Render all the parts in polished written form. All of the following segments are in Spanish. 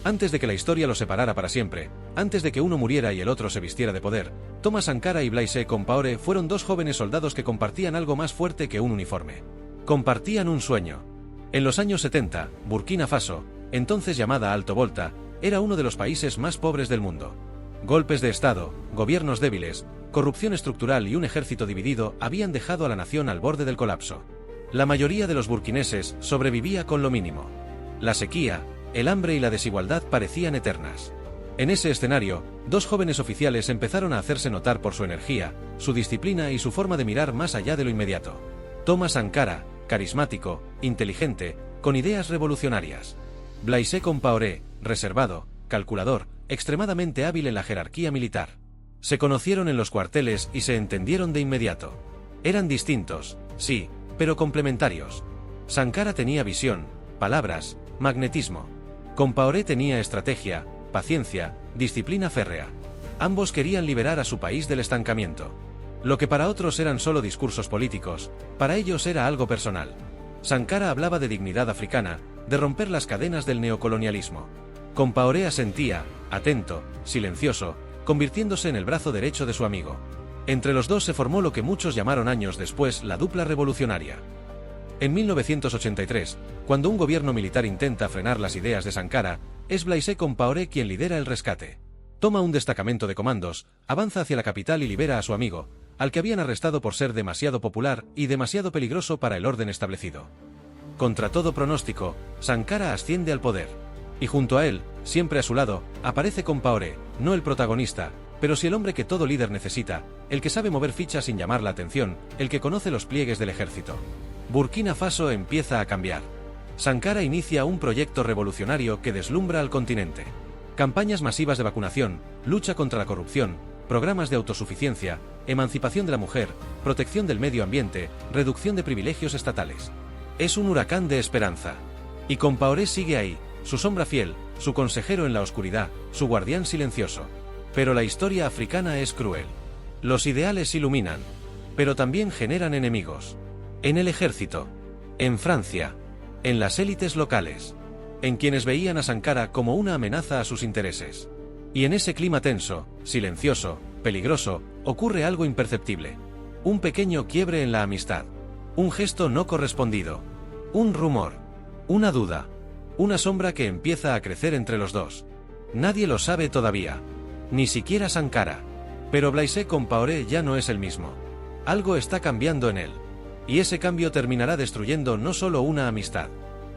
Antes de que la historia los separara para siempre, antes de que uno muriera y el otro se vistiera de poder, Thomas Sankara y Blaise Compaoré fueron dos jóvenes soldados que compartían algo más fuerte que un uniforme. Compartían un sueño. En los años 70, Burkina Faso, entonces llamada Alto Volta, era uno de los países más pobres del mundo. Golpes de Estado, gobiernos débiles, corrupción estructural y un ejército dividido habían dejado a la nación al borde del colapso. La mayoría de los burkineses sobrevivía con lo mínimo. La sequía, el hambre y la desigualdad parecían eternas. En ese escenario, dos jóvenes oficiales empezaron a hacerse notar por su energía, su disciplina y su forma de mirar más allá de lo inmediato. Thomas Sankara, carismático, inteligente, con ideas revolucionarias. Blaise Compaoré, reservado, calculador, extremadamente hábil en la jerarquía militar. Se conocieron en los cuarteles y se entendieron de inmediato. Eran distintos, sí, pero complementarios. Sankara tenía visión, palabras, magnetismo. Compaoré tenía estrategia, paciencia, disciplina férrea. Ambos querían liberar a su país del estancamiento. Lo que para otros eran solo discursos políticos, para ellos era algo personal. Sankara hablaba de dignidad africana, de romper las cadenas del neocolonialismo. Compaoré asentía, atento, silencioso, convirtiéndose en el brazo derecho de su amigo. Entre los dos se formó lo que muchos llamaron años después la dupla revolucionaria. En 1983, cuando un gobierno militar intenta frenar las ideas de Sankara, es Blaise Compaoré quien lidera el rescate. Toma un destacamento de comandos, avanza hacia la capital y libera a su amigo, al que habían arrestado por ser demasiado popular y demasiado peligroso para el orden establecido. Contra todo pronóstico, Sankara asciende al poder. Y junto a él, siempre a su lado, aparece Compaoré, no el protagonista, pero sí el hombre que todo líder necesita, el que sabe mover fichas sin llamar la atención, el que conoce los pliegues del ejército. Burkina Faso empieza a cambiar. Sankara inicia un proyecto revolucionario que deslumbra al continente. Campañas masivas de vacunación, lucha contra la corrupción, programas de autosuficiencia, emancipación de la mujer, protección del medio ambiente, reducción de privilegios estatales. Es un huracán de esperanza. Y Compaoré sigue ahí, su sombra fiel, su consejero en la oscuridad, su guardián silencioso. Pero la historia africana es cruel. Los ideales iluminan, pero también generan enemigos. En el ejército, en Francia, en las élites locales, en quienes veían a Sankara como una amenaza a sus intereses. Y en ese clima tenso, silencioso, peligroso, ocurre algo imperceptible. Un pequeño quiebre en la amistad. Un gesto no correspondido. Un rumor. Una duda. Una sombra que empieza a crecer entre los dos. Nadie lo sabe todavía. Ni siquiera Sankara. Pero Blaise Compaoré ya no es el mismo. Algo está cambiando en él. Y ese cambio terminará destruyendo no solo una amistad,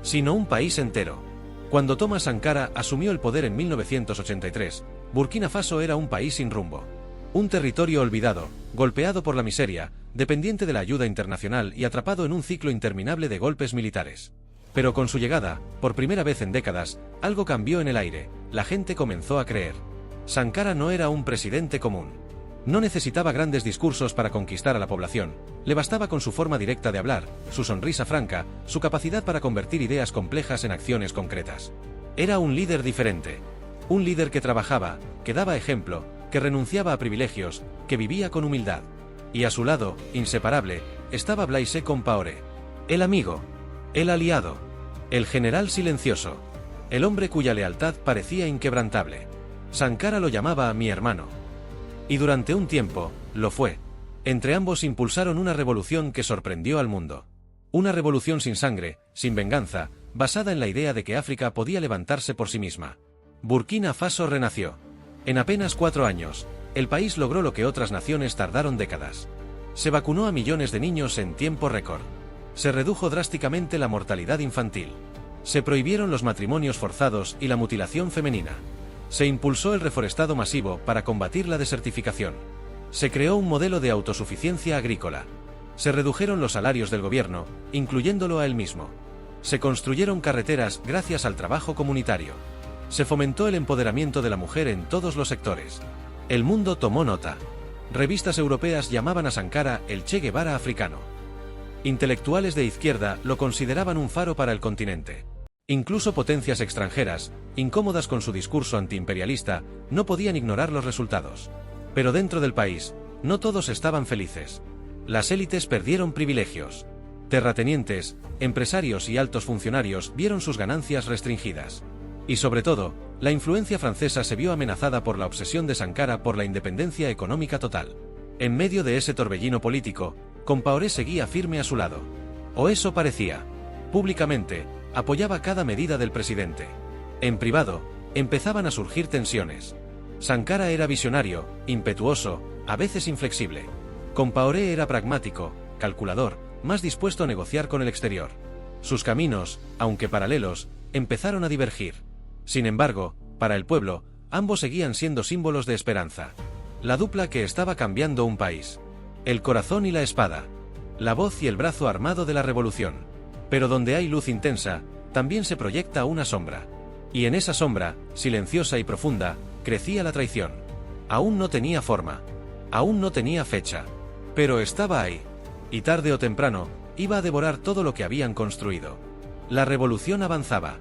sino un país entero. Cuando Thomas Sankara asumió el poder en 1983, Burkina Faso era un país sin rumbo. Un territorio olvidado, golpeado por la miseria, dependiente de la ayuda internacional y atrapado en un ciclo interminable de golpes militares. Pero con su llegada, por primera vez en décadas, algo cambió en el aire, la gente comenzó a creer. Sankara no era un presidente común. No necesitaba grandes discursos para conquistar a la población, le bastaba con su forma directa de hablar, su sonrisa franca, su capacidad para convertir ideas complejas en acciones concretas. Era un líder diferente. Un líder que trabajaba, que daba ejemplo, que renunciaba a privilegios, que vivía con humildad. Y a su lado, inseparable, estaba Blaise Compaoré. El amigo, el aliado, el general silencioso, el hombre cuya lealtad parecía inquebrantable. Sankara lo llamaba mi hermano. Y durante un tiempo, lo fue. Entre ambos impulsaron una revolución que sorprendió al mundo. Una revolución sin sangre, sin venganza, basada en la idea de que África podía levantarse por sí misma. Burkina Faso renació. En apenas 4 años, el país logró lo que otras naciones tardaron décadas. Se vacunó a millones de niños en tiempo récord. Se redujo drásticamente la mortalidad infantil. Se prohibieron los matrimonios forzados y la mutilación femenina. Se impulsó el reforestado masivo para combatir la desertificación. Se creó un modelo de autosuficiencia agrícola. Se redujeron los salarios del gobierno, incluyéndolo a él mismo. Se construyeron carreteras gracias al trabajo comunitario. Se fomentó el empoderamiento de la mujer en todos los sectores. El mundo tomó nota. Revistas europeas llamaban a Sankara el Che Guevara africano. Intelectuales de izquierda lo consideraban un faro para el continente. Incluso potencias extranjeras, incómodas con su discurso antiimperialista, no podían ignorar los resultados. Pero dentro del país, no todos estaban felices. Las élites perdieron privilegios. Terratenientes, empresarios y altos funcionarios vieron sus ganancias restringidas. Y sobre todo, la influencia francesa se vio amenazada por la obsesión de Sankara por la independencia económica total. En medio de ese torbellino político, Compaoré seguía firme a su lado. O eso parecía. Públicamente, apoyaba cada medida del presidente. En privado, empezaban a surgir tensiones. Sankara era visionario, impetuoso, a veces inflexible. Compaoré era pragmático, calculador, más dispuesto a negociar con el exterior. Sus caminos, aunque paralelos, empezaron a divergir. Sin embargo, para el pueblo, ambos seguían siendo símbolos de esperanza. La dupla que estaba cambiando un país. El corazón y la espada. La voz y el brazo armado de la revolución. Pero donde hay luz intensa, también se proyecta una sombra. Y en esa sombra, silenciosa y profunda, crecía la traición. Aún no tenía forma. Aún no tenía fecha. Pero estaba ahí. Y tarde o temprano, iba a devorar todo lo que habían construido. La revolución avanzaba.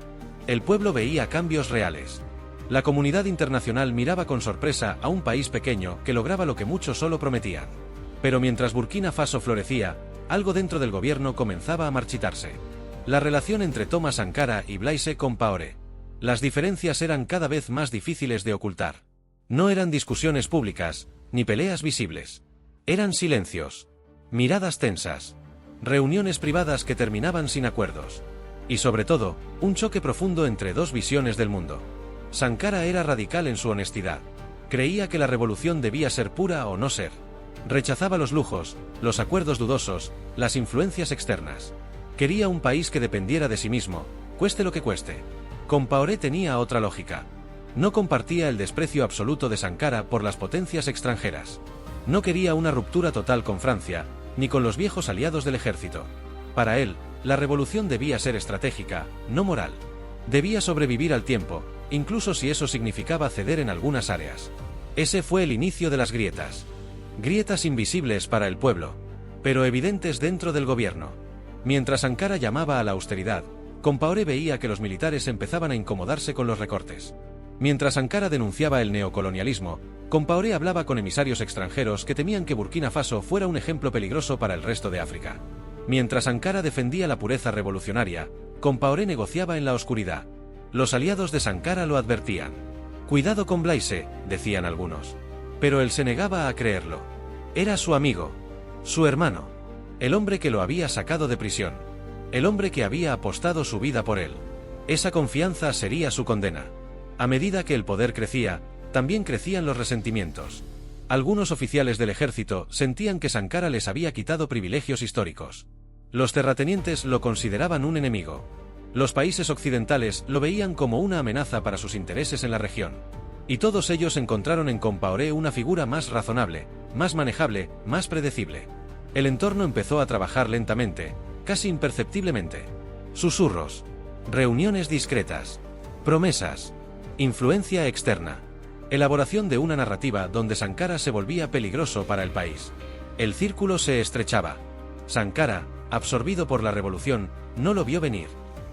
El pueblo veía cambios reales. La comunidad internacional miraba con sorpresa a un país pequeño que lograba lo que muchos solo prometían. Pero mientras Burkina Faso florecía, algo dentro del gobierno comenzaba a marchitarse. La relación entre Thomas Sankara y Blaise Compaoré. Las diferencias eran cada vez más difíciles de ocultar. No eran discusiones públicas, ni peleas visibles. Eran silencios, miradas tensas, reuniones privadas que terminaban sin acuerdos. Y sobre todo, un choque profundo entre dos visiones del mundo. Sankara era radical en su honestidad. Creía que la revolución debía ser pura o no ser. Rechazaba los lujos, los acuerdos dudosos, las influencias externas. Quería un país que dependiera de sí mismo, cueste lo que cueste. Compaoré tenía otra lógica. No compartía el desprecio absoluto de Sankara por las potencias extranjeras. No quería una ruptura total con Francia, ni con los viejos aliados del ejército. Para él, la revolución debía ser estratégica, no moral. Debía sobrevivir al tiempo, incluso si eso significaba ceder en algunas áreas. Ese fue el inicio de las grietas. Grietas invisibles para el pueblo, pero evidentes dentro del gobierno. Mientras Sankara llamaba a la austeridad, Compaoré veía que los militares empezaban a incomodarse con los recortes. Mientras Sankara denunciaba el neocolonialismo, Compaoré hablaba con emisarios extranjeros que temían que Burkina Faso fuera un ejemplo peligroso para el resto de África. Mientras Sankara defendía la pureza revolucionaria, Compaoré negociaba en la oscuridad. Los aliados de Sankara lo advertían. Cuidado con Blaise, decían algunos. Pero él se negaba a creerlo. Era su amigo, su hermano, el hombre que lo había sacado de prisión, el hombre que había apostado su vida por él. Esa confianza sería su condena. A medida que el poder crecía, también crecían los resentimientos. Algunos oficiales del ejército sentían que Sankara les había quitado privilegios históricos. Los terratenientes lo consideraban un enemigo. Los países occidentales lo veían como una amenaza para sus intereses en la región. Y todos ellos encontraron en Compaoré una figura más razonable, más manejable, más predecible. El entorno empezó a trabajar lentamente, casi imperceptiblemente. Susurros, reuniones discretas, promesas, influencia externa, elaboración de una narrativa donde Sankara se volvía peligroso para el país. El círculo se estrechaba. Sankara, absorbido por la revolución, no lo vio venir.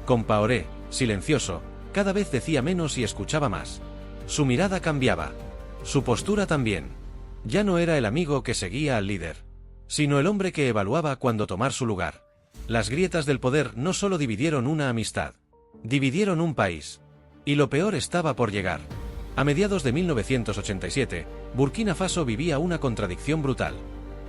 Compaoré, silencioso, cada vez decía menos y escuchaba más. Su mirada cambiaba. Su postura también. Ya no era el amigo que seguía al líder, sino el hombre que evaluaba cuándo tomar su lugar. Las grietas del poder no solo dividieron una amistad, dividieron un país. Y lo peor estaba por llegar. A mediados de 1987, Burkina Faso vivía una contradicción brutal.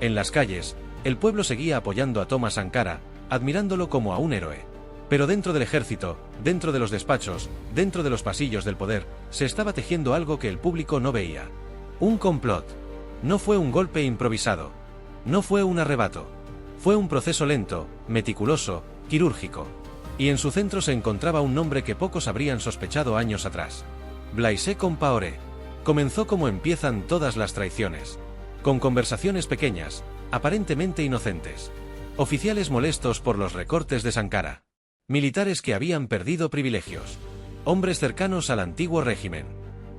En las calles, el pueblo seguía apoyando a Thomas Sankara, admirándolo como a un héroe. Pero dentro del ejército, dentro de los despachos, dentro de los pasillos del poder, se estaba tejiendo algo que el público no veía. Un complot. No fue un golpe improvisado. No fue un arrebato. Fue un proceso lento, meticuloso, quirúrgico. Y en su centro se encontraba un nombre que pocos habrían sospechado años atrás. Blaise Compaoré. Comenzó como empiezan todas las traiciones. Con conversaciones pequeñas, aparentemente inocentes. Oficiales molestos por los recortes de Sankara. Militares que habían perdido privilegios. Hombres cercanos al antiguo régimen.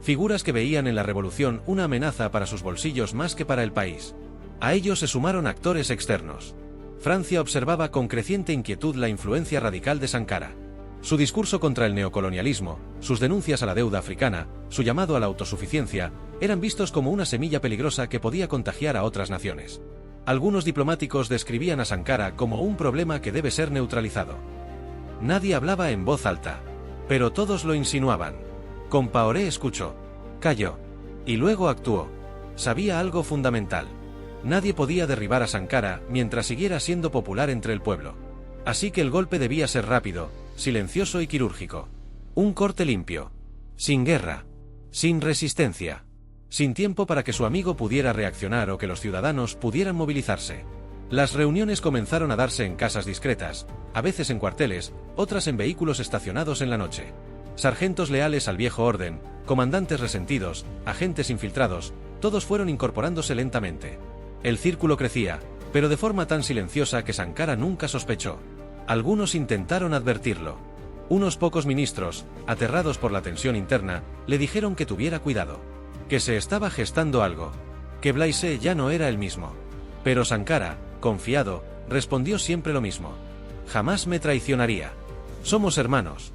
Figuras que veían en la revolución una amenaza para sus bolsillos más que para el país. A ellos se sumaron actores externos. Francia observaba con creciente inquietud la influencia radical de Sankara. Su discurso contra el neocolonialismo, sus denuncias a la deuda africana, su llamado a la autosuficiencia, eran vistos como una semilla peligrosa que podía contagiar a otras naciones. Algunos diplomáticos describían a Sankara como un problema que debe ser neutralizado. Nadie hablaba en voz alta. Pero todos lo insinuaban. Compaoré escuchó. Calló. Y luego actuó. Sabía algo fundamental. Nadie podía derribar a Sankara mientras siguiera siendo popular entre el pueblo. Así que el golpe debía ser rápido, silencioso y quirúrgico. Un corte limpio. Sin guerra. Sin resistencia. Sin tiempo para que su amigo pudiera reaccionar o que los ciudadanos pudieran movilizarse. Las reuniones comenzaron a darse en casas discretas, a veces en cuarteles, otras en vehículos estacionados en la noche. Sargentos leales al viejo orden, comandantes resentidos, agentes infiltrados, todos fueron incorporándose lentamente. El círculo crecía, pero de forma tan silenciosa que Sankara nunca sospechó. Algunos intentaron advertirlo. Unos pocos ministros, aterrados por la tensión interna, le dijeron que tuviera cuidado. Que se estaba gestando algo. Que Blaise ya no era el mismo. Pero Sankara, confiado, respondió siempre lo mismo. Jamás me traicionaría. Somos hermanos.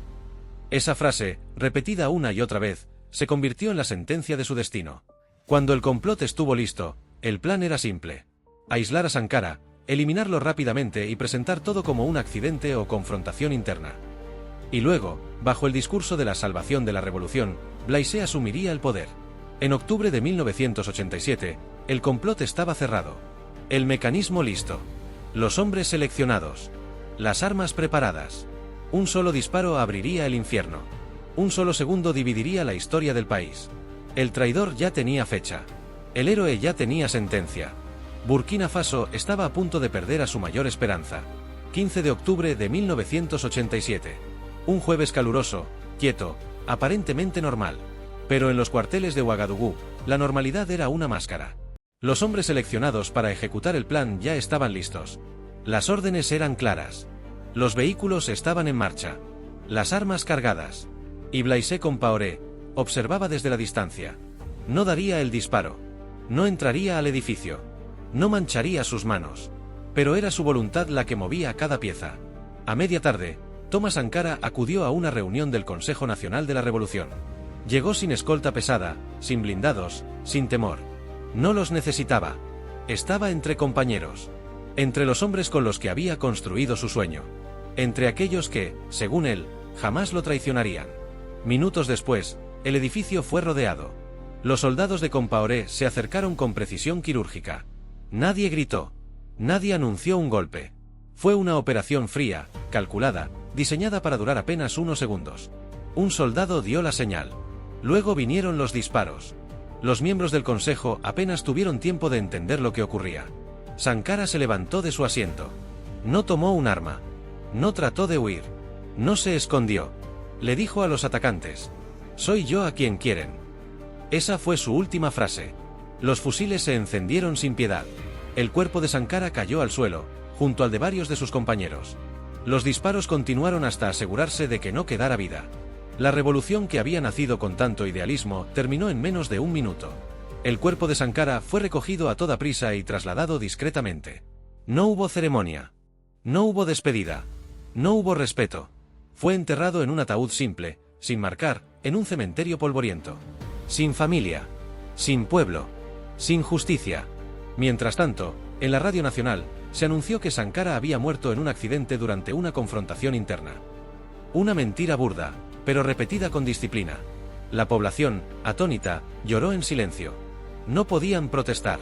Esa frase, repetida una y otra vez, se convirtió en la sentencia de su destino. Cuando el complot estuvo listo, el plan era simple. Aislar a Sankara, eliminarlo rápidamente y presentar todo como un accidente o confrontación interna. Y luego, bajo el discurso de la salvación de la revolución, Blaise asumiría el poder. En octubre de 1987, el complot estaba cerrado. El mecanismo listo. Los hombres seleccionados. Las armas preparadas. Un solo disparo abriría el infierno. Un solo segundo dividiría la historia del país. El traidor ya tenía fecha. El héroe ya tenía sentencia. Burkina Faso estaba a punto de perder a su mayor esperanza. 15 de octubre de 1987. Un jueves caluroso, quieto, aparentemente normal. Pero en los cuarteles de Ouagadougou, la normalidad era una máscara. Los hombres seleccionados para ejecutar el plan ya estaban listos. Las órdenes eran claras. Los vehículos estaban en marcha. Las armas cargadas. Y Blaise Compaoré observaba desde la distancia. No daría el disparo. No entraría al edificio. No mancharía sus manos. Pero era su voluntad la que movía cada pieza. A media tarde, Thomas Sankara acudió a una reunión del Consejo Nacional de la Revolución. Llegó sin escolta pesada, sin blindados, sin temor. No los necesitaba. Estaba entre compañeros. Entre los hombres con los que había construido su sueño. Entre aquellos que, según él, jamás lo traicionarían. Minutos después, el edificio fue rodeado. Los soldados de Compaoré se acercaron con precisión quirúrgica. Nadie gritó. Nadie anunció un golpe. Fue una operación fría, calculada, diseñada para durar apenas unos segundos. Un soldado dio la señal. Luego vinieron los disparos. Los miembros del consejo apenas tuvieron tiempo de entender lo que ocurría. Sankara se levantó de su asiento. No tomó un arma. No trató de huir. No se escondió. Le dijo a los atacantes: «Soy yo a quien quieren». Esa fue su última frase. Los fusiles se encendieron sin piedad. El cuerpo de Sankara cayó al suelo, junto al de varios de sus compañeros. Los disparos continuaron hasta asegurarse de que no quedara vida. La revolución que había nacido con tanto idealismo terminó en menos de un minuto. El cuerpo de Sankara fue recogido a toda prisa y trasladado discretamente. No hubo ceremonia. No hubo despedida. No hubo respeto. Fue enterrado en un ataúd simple, sin marcar, en un cementerio polvoriento. Sin familia. Sin pueblo. Sin justicia. Mientras tanto, en la Radio Nacional, se anunció que Sankara había muerto en un accidente durante una confrontación interna. Una mentira burda, pero repetida con disciplina. La población, atónita, lloró en silencio. No podían protestar.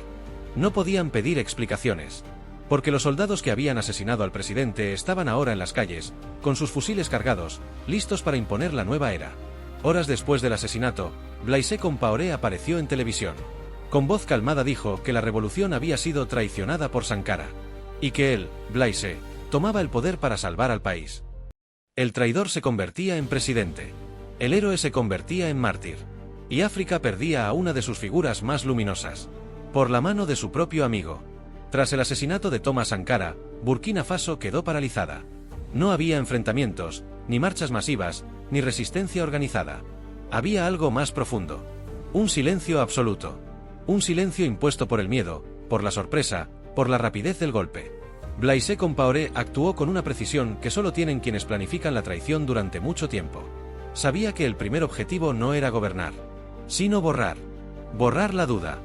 No podían pedir explicaciones. Porque los soldados que habían asesinado al presidente estaban ahora en las calles, con sus fusiles cargados, listos para imponer la nueva era. Horas después del asesinato, Blaise Compaoré apareció en televisión. Con voz calmada dijo que la revolución había sido traicionada por Sankara. Y que él, Blaise, tomaba el poder para salvar al país. El traidor se convertía en presidente. El héroe se convertía en mártir. Y África perdía a una de sus figuras más luminosas. Por la mano de su propio amigo. Tras el asesinato de Thomas Sankara, Burkina Faso quedó paralizada. No había enfrentamientos, ni marchas masivas, ni resistencia organizada. Había algo más profundo. Un silencio absoluto. Un silencio impuesto por el miedo, por la sorpresa, por la rapidez del golpe. Blaise Compaoré actuó con una precisión que solo tienen quienes planifican la traición durante mucho tiempo. Sabía que el primer objetivo no era gobernar, sino borrar. Borrar la duda.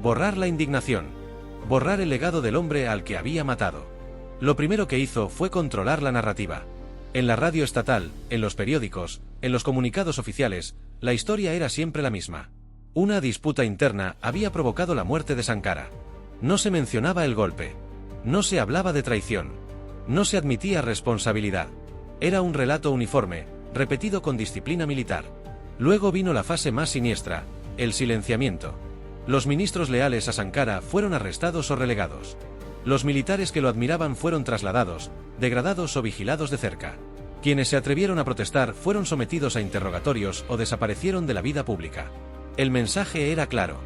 Borrar la indignación. Borrar el legado del hombre al que había matado. Lo primero que hizo fue controlar la narrativa. En la radio estatal, en los periódicos, en los comunicados oficiales, la historia era siempre la misma. Una disputa interna había provocado la muerte de Sankara. No se mencionaba el golpe. No se hablaba de traición. No se admitía responsabilidad. Era un relato uniforme, repetido con disciplina militar. Luego vino la fase más siniestra, el silenciamiento. Los ministros leales a Sankara fueron arrestados o relegados. Los militares que lo admiraban fueron trasladados, degradados o vigilados de cerca. Quienes se atrevieron a protestar fueron sometidos a interrogatorios o desaparecieron de la vida pública. El mensaje era claro.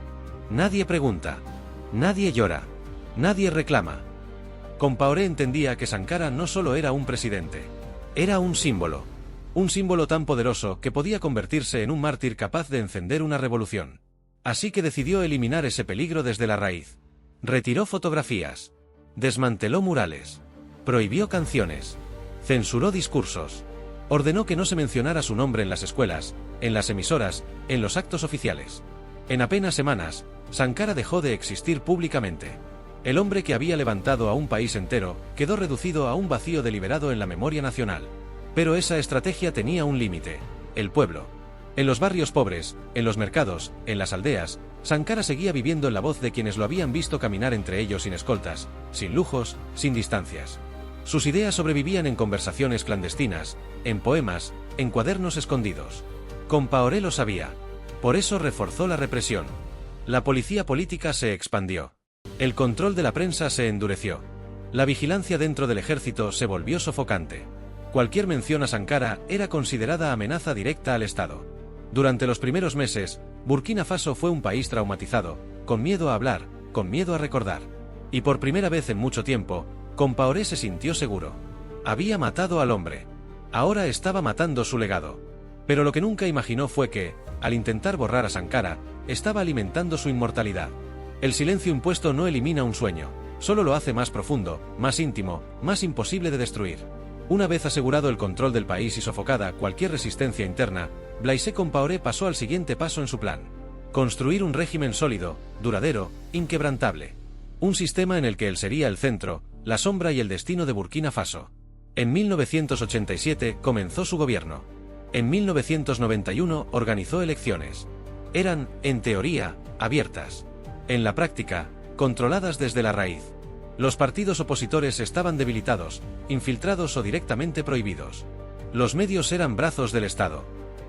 Nadie pregunta. Nadie llora. Nadie reclama. Compaoré entendía que Sankara no solo era un presidente. Era un símbolo. Un símbolo tan poderoso que podía convertirse en un mártir capaz de encender una revolución. Así que decidió eliminar ese peligro desde la raíz. Retiró fotografías. Desmanteló murales. Prohibió canciones. Censuró discursos. Ordenó que no se mencionara su nombre en las escuelas, en las emisoras, en los actos oficiales. En apenas semanas, Sankara dejó de existir públicamente. El hombre que había levantado a un país entero quedó reducido a un vacío deliberado en la memoria nacional. Pero esa estrategia tenía un límite: el pueblo. En los barrios pobres, en los mercados, en las aldeas, Sankara seguía viviendo en la voz de quienes lo habían visto caminar entre ellos sin escoltas, sin lujos, sin distancias. Sus ideas sobrevivían en conversaciones clandestinas, en poemas, en cuadernos escondidos. Compaoré lo sabía. Por eso reforzó la represión. La policía política se expandió. El control de la prensa se endureció. La vigilancia dentro del ejército se volvió sofocante. Cualquier mención a Sankara era considerada amenaza directa al Estado. Durante los primeros meses, Burkina Faso fue un país traumatizado, con miedo a hablar, con miedo a recordar. Y por primera vez en mucho tiempo, Compaoré se sintió seguro. Había matado al hombre. Ahora estaba matando su legado. Pero lo que nunca imaginó fue que, al intentar borrar a Sankara, estaba alimentando su inmortalidad. El silencio impuesto no elimina un sueño, solo lo hace más profundo, más íntimo, más imposible de destruir. Una vez asegurado el control del país y sofocada cualquier resistencia interna, Blaise Compaoré pasó al siguiente paso en su plan: construir un régimen sólido, duradero, inquebrantable. Un sistema en el que él sería el centro, la sombra y el destino de Burkina Faso. En 1987 comenzó su gobierno. En 1991 organizó elecciones. Eran, en teoría, abiertas. En la práctica, controladas desde la raíz. Los partidos opositores estaban debilitados, infiltrados o directamente prohibidos. Los medios eran brazos del Estado.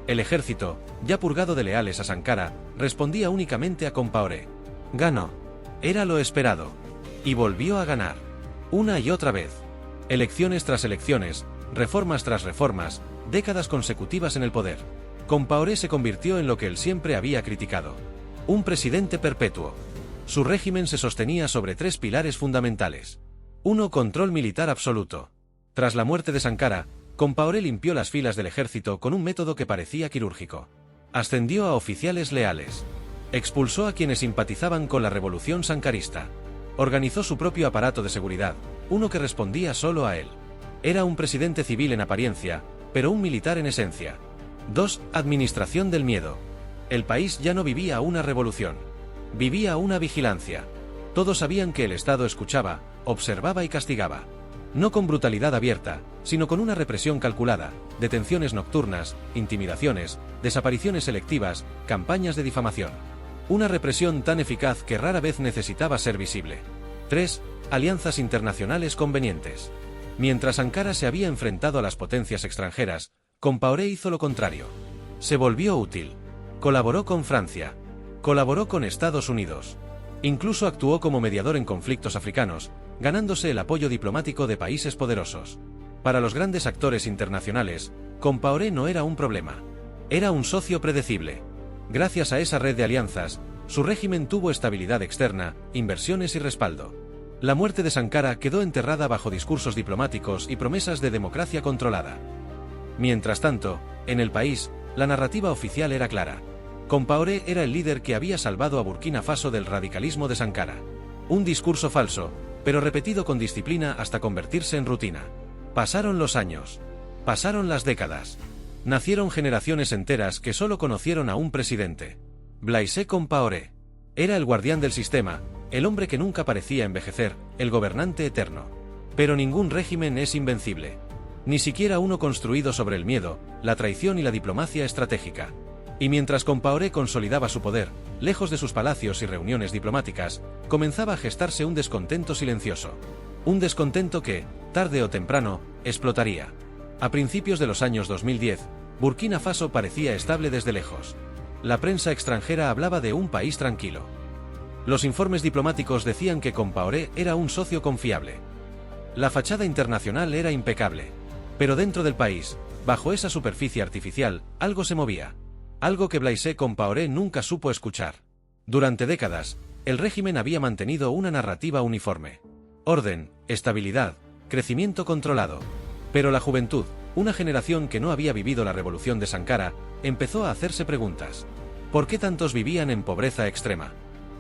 El ejército, ya purgado de leales a Sankara, respondía únicamente a Compaoré. Ganó. Era lo esperado. Y volvió a ganar. Una y otra vez. Elecciones tras elecciones, reformas tras reformas, décadas consecutivas en el poder. Compaoré se convirtió en lo que él siempre había criticado: un presidente perpetuo. Su régimen se sostenía sobre tres pilares fundamentales. 1. Control militar absoluto. Tras la muerte de Sankara, Compaoré limpió las filas del ejército con un método que parecía quirúrgico. Ascendió a oficiales leales. Expulsó a quienes simpatizaban con la revolución sankarista. Organizó su propio aparato de seguridad, uno que respondía solo a él. Era un presidente civil en apariencia, pero un militar en esencia. 2. Administración del miedo. El país ya no vivía una revolución. Vivía una vigilancia. Todos sabían que el Estado escuchaba, observaba y castigaba. No con brutalidad abierta, sino con una represión calculada, detenciones nocturnas, intimidaciones, desapariciones selectivas, campañas de difamación. Una represión tan eficaz que rara vez necesitaba ser visible. 3. Alianzas internacionales convenientes. Mientras Ankara se había enfrentado a las potencias extranjeras, Compaoré hizo lo contrario. Se volvió útil. Colaboró con Francia. Colaboró con Estados Unidos. Incluso actuó como mediador en conflictos africanos, ganándose el apoyo diplomático de países poderosos. Para los grandes actores internacionales, Compaoré no era un problema. Era un socio predecible. Gracias a esa red de alianzas, su régimen tuvo estabilidad externa, inversiones y respaldo. La muerte de Sankara quedó enterrada bajo discursos diplomáticos y promesas de democracia controlada. Mientras tanto, en el país, la narrativa oficial era clara. Compaoré era el líder que había salvado a Burkina Faso del radicalismo de Sankara. Un discurso falso, pero repetido con disciplina hasta convertirse en rutina. Pasaron los años. Pasaron las décadas. Nacieron generaciones enteras que solo conocieron a un presidente. Blaise Compaoré. Era el guardián del sistema, el hombre que nunca parecía envejecer, el gobernante eterno. Pero ningún régimen es invencible. Ni siquiera uno construido sobre el miedo, la traición y la diplomacia estratégica. Y mientras Compaoré consolidaba su poder, lejos de sus palacios y reuniones diplomáticas, comenzaba a gestarse un descontento silencioso. Un descontento que, tarde o temprano, explotaría. A principios de los años 2010, Burkina Faso parecía estable desde lejos. La prensa extranjera hablaba de un país tranquilo. Los informes diplomáticos decían que Compaoré era un socio confiable. La fachada internacional era impecable. Pero dentro del país, bajo esa superficie artificial, algo se movía. Algo que Blaise Compaoré nunca supo escuchar. Durante décadas, el régimen había mantenido una narrativa uniforme. Orden, estabilidad, crecimiento controlado. Pero la juventud, una generación que no había vivido la revolución de Sankara, empezó a hacerse preguntas. ¿Por qué tantos vivían en pobreza extrema?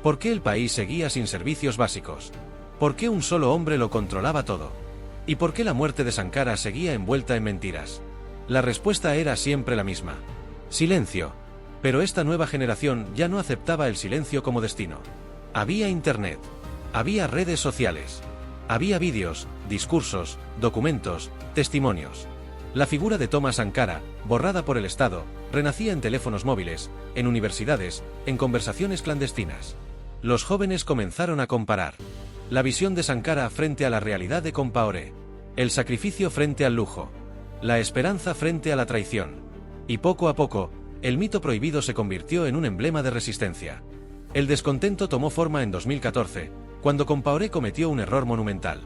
¿Por qué el país seguía sin servicios básicos? ¿Por qué un solo hombre lo controlaba todo? ¿Y por qué la muerte de Sankara seguía envuelta en mentiras? La respuesta era siempre la misma. Silencio. Pero esta nueva generación ya no aceptaba el silencio como destino. Había internet. Había redes sociales. Había vídeos, discursos, documentos, testimonios. La figura de Thomas Sankara, borrada por el Estado, renacía en teléfonos móviles, en universidades, en conversaciones clandestinas. Los jóvenes comenzaron a comparar. La visión de Sankara frente a la realidad de Compaoré. El sacrificio frente al lujo. La esperanza frente a la traición. Y poco a poco, el mito prohibido se convirtió en un emblema de resistencia. El descontento tomó forma en 2014, cuando Compaoré cometió un error monumental.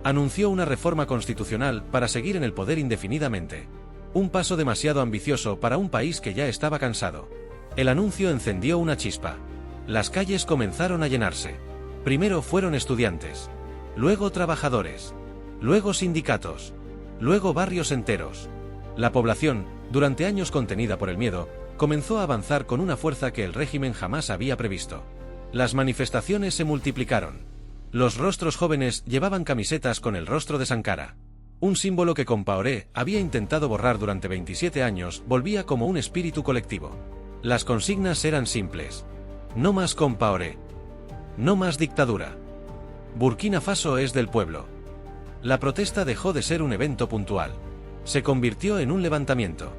Anunció una reforma constitucional para seguir en el poder indefinidamente. Un paso demasiado ambicioso para un país que ya estaba cansado. El anuncio encendió una chispa. Las calles comenzaron a llenarse. Primero fueron estudiantes. Luego trabajadores. Luego sindicatos. Luego barrios enteros. La población, durante años contenida por el miedo, comenzó a avanzar con una fuerza que el régimen jamás había previsto. Las manifestaciones se multiplicaron. Los rostros jóvenes llevaban camisetas con el rostro de Sankara. Un símbolo que Compaoré había intentado borrar durante 27 años volvía como un espíritu colectivo. Las consignas eran simples. No más Compaoré. No más dictadura. Burkina Faso es del pueblo. La protesta dejó de ser un evento puntual. Se convirtió en un levantamiento.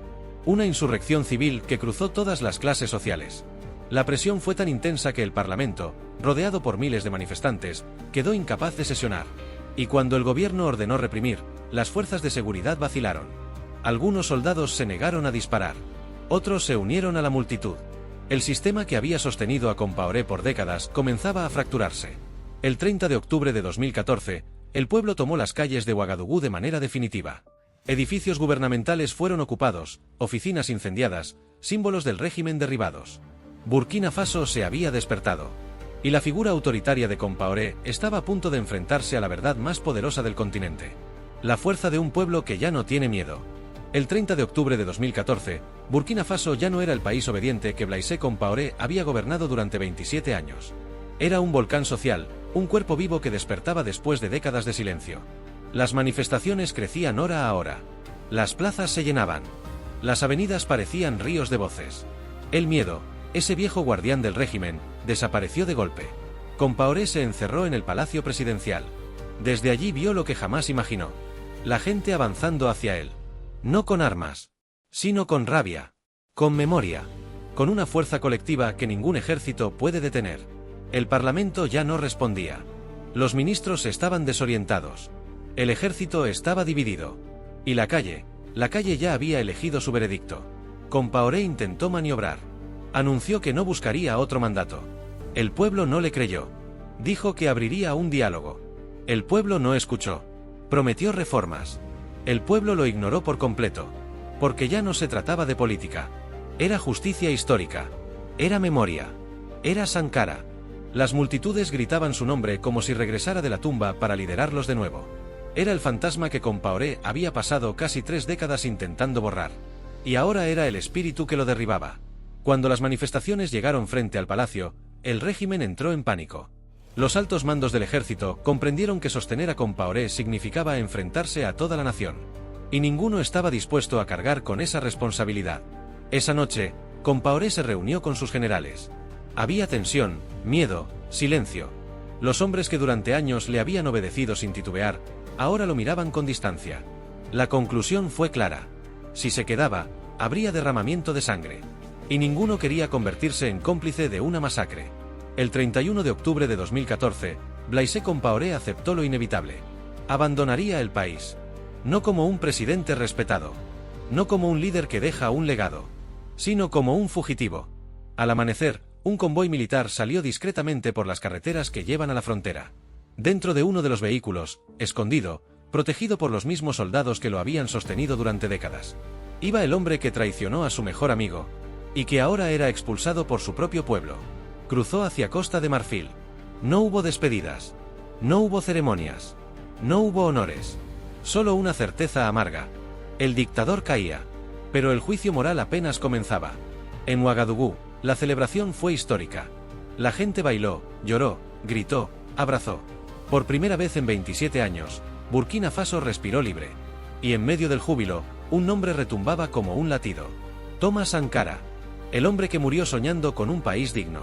Una insurrección civil que cruzó todas las clases sociales. La presión fue tan intensa que el Parlamento, rodeado por miles de manifestantes, quedó incapaz de sesionar. Y cuando el gobierno ordenó reprimir, las fuerzas de seguridad vacilaron. Algunos soldados se negaron a disparar. Otros se unieron a la multitud. El sistema que había sostenido a Compaoré por décadas comenzaba a fracturarse. El 30 de octubre de 2014, el pueblo tomó las calles de Ouagadougou de manera definitiva. Edificios gubernamentales fueron ocupados, oficinas incendiadas, símbolos del régimen derribados. Burkina Faso se había despertado. Y la figura autoritaria de Compaoré estaba a punto de enfrentarse a la verdad más poderosa del continente. La fuerza de un pueblo que ya no tiene miedo. El 30 de octubre de 2014, Burkina Faso ya no era el país obediente que Blaise Compaoré había gobernado durante 27 años. Era un volcán social, un cuerpo vivo que despertaba después de décadas de silencio. Las manifestaciones crecían hora a hora. Las plazas se llenaban. Las avenidas parecían ríos de voces. El miedo, ese viejo guardián del régimen, desapareció de golpe. Compaoré se encerró en el palacio presidencial. Desde allí vio lo que jamás imaginó. La gente avanzando hacia él. No con armas, sino con rabia, con memoria, con una fuerza colectiva que ningún ejército puede detener. El Parlamento ya no respondía. Los ministros estaban desorientados. El ejército estaba dividido. Y la calle ya había elegido su veredicto. Compaoré intentó maniobrar. Anunció que no buscaría otro mandato. El pueblo no le creyó. Dijo que abriría un diálogo. El pueblo no escuchó. Prometió reformas. El pueblo lo ignoró por completo. Porque ya no se trataba de política. Era justicia histórica. Era memoria. Era Sankara. Las multitudes gritaban su nombre como si regresara de la tumba para liderarlos de nuevo. Era el fantasma que Compaoré había pasado casi 3 décadas intentando borrar. Y ahora era el espíritu que lo derribaba. Cuando las manifestaciones llegaron frente al palacio, el régimen entró en pánico. Los altos mandos del ejército comprendieron que sostener a Compaoré significaba enfrentarse a toda la nación. Y ninguno estaba dispuesto a cargar con esa responsabilidad. Esa noche, Compaoré se reunió con sus generales. Había tensión, miedo, silencio. Los hombres que durante años le habían obedecido sin titubear, ahora lo miraban con distancia. La conclusión fue clara. Si se quedaba, habría derramamiento de sangre. Y ninguno quería convertirse en cómplice de una masacre. El 31 de octubre de 2014, Blaise Compaoré aceptó lo inevitable. Abandonaría el país. No como un presidente respetado. No como un líder que deja un legado. Sino como un fugitivo. Al amanecer, un convoy militar salió discretamente por las carreteras que llevan a la frontera. Dentro de uno de los vehículos, escondido, protegido por los mismos soldados que lo habían sostenido durante décadas, iba el hombre que traicionó a su mejor amigo, y que ahora era expulsado por su propio pueblo. Cruzó hacia Costa de Marfil. No hubo despedidas. No hubo ceremonias. No hubo honores. Solo una certeza amarga. El dictador caía. Pero el juicio moral apenas comenzaba. En Ouagadougou, la celebración fue histórica. La gente bailó, lloró, gritó, abrazó. Por primera vez en 27 años, Burkina Faso respiró libre. Y en medio del júbilo, un nombre retumbaba como un latido. Thomas Sankara. El hombre que murió soñando con un país digno.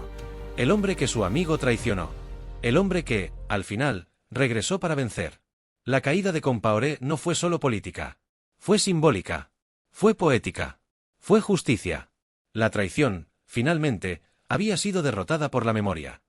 El hombre que su amigo traicionó. El hombre que, al final, regresó para vencer. La caída de Compaoré no fue solo política. Fue simbólica. Fue poética. Fue justicia. La traición, finalmente, había sido derrotada por la memoria.